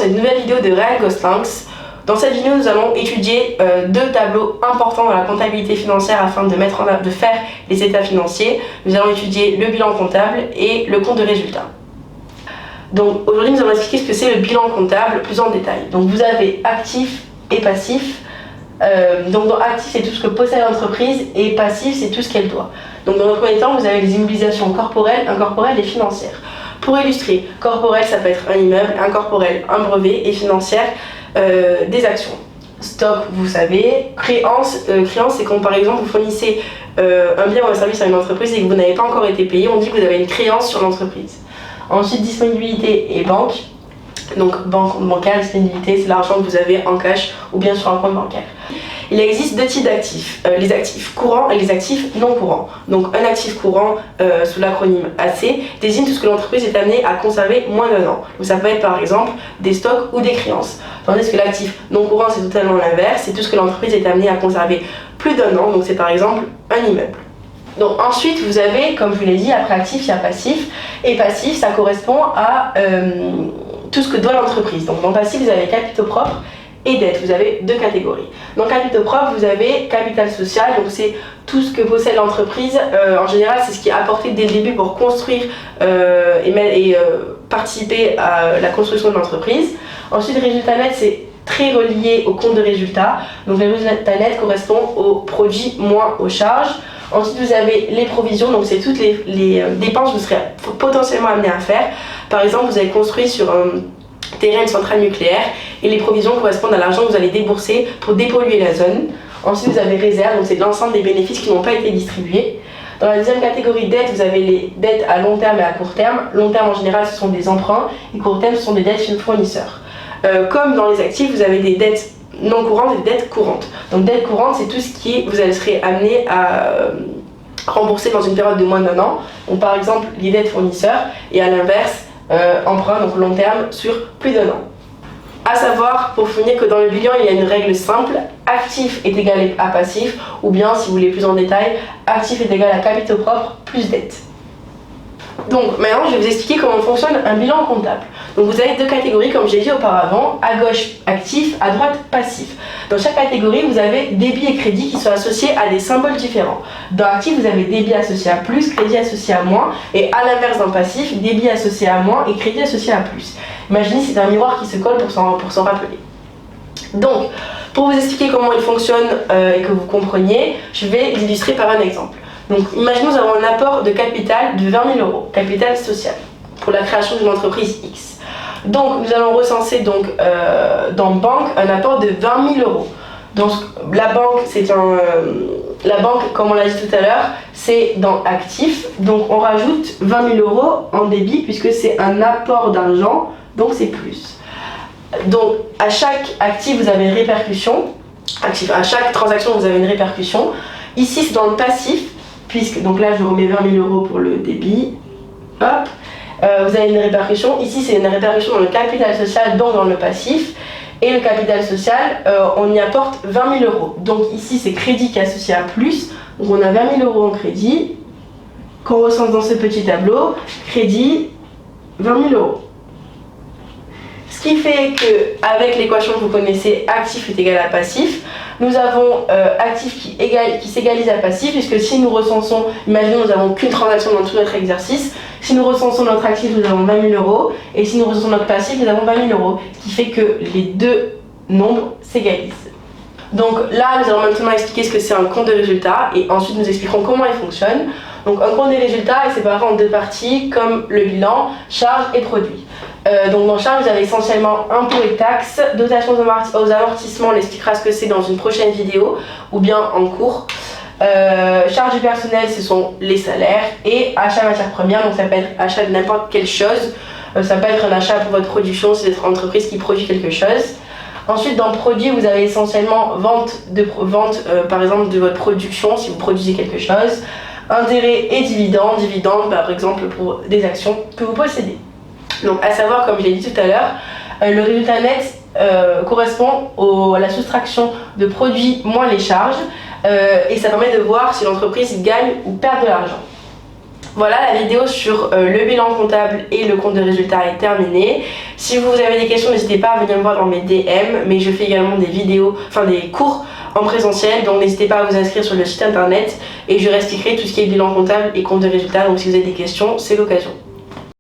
cette nouvelle vidéo de Real Goslinx. Dans cette vidéo, nous allons étudier deux tableaux importants dans la comptabilité financière afin de faire les états financiers. Nous allons étudier le bilan comptable et le compte de résultat. Donc aujourd'hui, nous allons expliquer ce que c'est le bilan comptable plus en détail. Donc vous avez actif et passif. Donc dans actif, c'est tout ce que possède l'entreprise et passif, c'est tout ce qu'elle doit. Donc dans le premier temps, vous avez les immobilisations corporelles, incorporelles et financières. Pour illustrer, corporel, ça peut être un immeuble, incorporel, un brevet et financière, des actions. Stock, vous savez. Créance, c'est quand par exemple vous fournissez un bien ou un service à une entreprise et que vous n'avez pas encore été payé, on dit que vous avez une créance sur l'entreprise. Ensuite, disponibilité et banque. Donc bancaire, disponibilité, c'est l'argent que vous avez en cash ou bien sur un compte bancaire. Il existe deux types d'actifs, les actifs courants et les actifs non courants. Donc un actif courant, sous l'acronyme AC, désigne tout ce que l'entreprise est amenée à conserver moins d'un an. Donc ça peut être par exemple des stocks ou des créances. Tandis que l'actif non courant, c'est totalement l'inverse, c'est tout ce que l'entreprise est amenée à conserver plus d'un an. Donc c'est par exemple un immeuble. Donc ensuite vous avez, comme je vous l'ai dit, après actif il y a passif. Et passif, ça correspond à tout ce que doit l'entreprise. Donc dans passif vous avez capitaux propres et dette, vous avez deux catégories. Dans capitaux propres, vous avez capital social, donc c'est tout ce que possède l'entreprise. En général, c'est ce qui est apporté dès le début pour construire et participer à la construction de l'entreprise. Ensuite, résultat net, c'est très relié au compte de résultat. Donc le résultat net correspond aux produits moins aux charges. Ensuite, vous avez les provisions, donc c'est toutes les dépenses que vous serez potentiellement amené à faire. Par exemple, vous avez construit sur un terrain, une centrale nucléaire, et les provisions correspondent à l'argent que vous allez débourser pour dépolluer la zone. Ensuite, vous avez réserve, donc c'est l'ensemble des bénéfices qui n'ont pas été distribués. Dans la deuxième catégorie dette, vous avez les dettes à long terme et à court terme. Long terme, en général, ce sont des emprunts, et court terme, ce sont des dettes chez le fournisseur. Comme dans les actifs, vous avez des dettes non courantes et des dettes courantes. Donc, dette courante, c'est tout ce qui vous serez amené à rembourser dans une période de moins d'un an. Donc, par exemple, les dettes fournisseurs, et à l'inverse, emprunt, donc long terme, sur plus d'un an. A savoir, pour finir, que dans le bilan, il y a une règle simple, actif est égal à passif, ou bien, si vous voulez plus en détail, actif est égal à capitaux propres plus dette. Donc maintenant, je vais vous expliquer comment fonctionne un bilan comptable. Donc vous avez deux catégories, comme j'ai dit auparavant, à gauche actif, à droite passif. Dans chaque catégorie, vous avez débit et crédit qui sont associés à des symboles différents. Dans actif, vous avez débit associé à plus, crédit associé à moins, et à l'inverse dans passif, débit associé à moins et crédit associé à plus. Imaginez, c'est un miroir qui se colle pour s'en rappeler. Donc, pour vous expliquer comment il fonctionne et que vous compreniez, je vais l'illustrer par un exemple. Donc, imaginons nous avons un apport de capital de 20 000 €, capital social, pour la création d'une entreprise X. Donc, nous allons recenser donc, dans banque un apport de 20 000 €. Donc, la banque, comme on l'a dit tout à l'heure, c'est dans actif. Donc, on rajoute 20 000 € en débit puisque c'est un apport d'argent, donc c'est plus. Donc, à chaque actif, vous avez une répercussion. À chaque transaction, vous avez une répercussion. Ici, c'est dans le passif. Donc là, je remets 20 000 € pour le débit. Hop. Vous avez une répercussion. Ici, c'est une répercussion dans le capital social, donc dans le passif. Et le capital social, on y apporte 20 000 €. Donc ici, c'est crédit qui est associé à plus. Donc on a 20 000 € en crédit qu'on recense dans ce petit tableau. Crédit, 20 000 €. Ce qui fait qu'avec l'équation que vous connaissez, actif est égal à passif, nous avons actif qui s'égalise à passif, puisque si nous recensons, imaginons nous n'avons qu'une transaction dans tout notre exercice, si nous recensons notre actif, nous avons 20 000 €, et si nous recensons notre passif, nous avons 20 000 €, ce qui fait que les deux nombres s'égalisent. Donc là, nous allons maintenant expliquer ce que c'est un compte de résultat, et ensuite nous expliquerons comment il fonctionne. Donc un compte des résultats est séparé en deux parties, comme le bilan, charges et produits. Donc dans charge, vous avez essentiellement impôts et taxes, dotation aux amortissements, on expliquera ce que c'est dans une prochaine vidéo, ou bien en cours. Charge du personnel, ce sont les salaires, et achat matières premières, donc ça peut être achat de n'importe quelle chose. Ça peut être un achat pour votre production, c'est votre entreprise qui produit quelque chose. Ensuite, dans le produit, vous avez essentiellement vente par exemple de votre production, si vous produisez quelque chose, intérêts et dividendes, par exemple pour des actions que vous possédez. Donc à savoir, comme je l'ai dit tout à l'heure, le résultat net correspond à la soustraction de produits moins les charges et ça permet de voir si l'entreprise gagne ou perd de l'argent. Voilà, la vidéo sur le bilan comptable et le compte de résultat est terminée. Si vous avez des questions, n'hésitez pas à venir me voir dans mes DM, mais je fais également des vidéos, enfin des cours en présentiel, donc n'hésitez pas à vous inscrire sur le site internet et je réexpliquerai tout ce qui est bilan comptable et compte de résultats, donc si vous avez des questions, c'est l'occasion.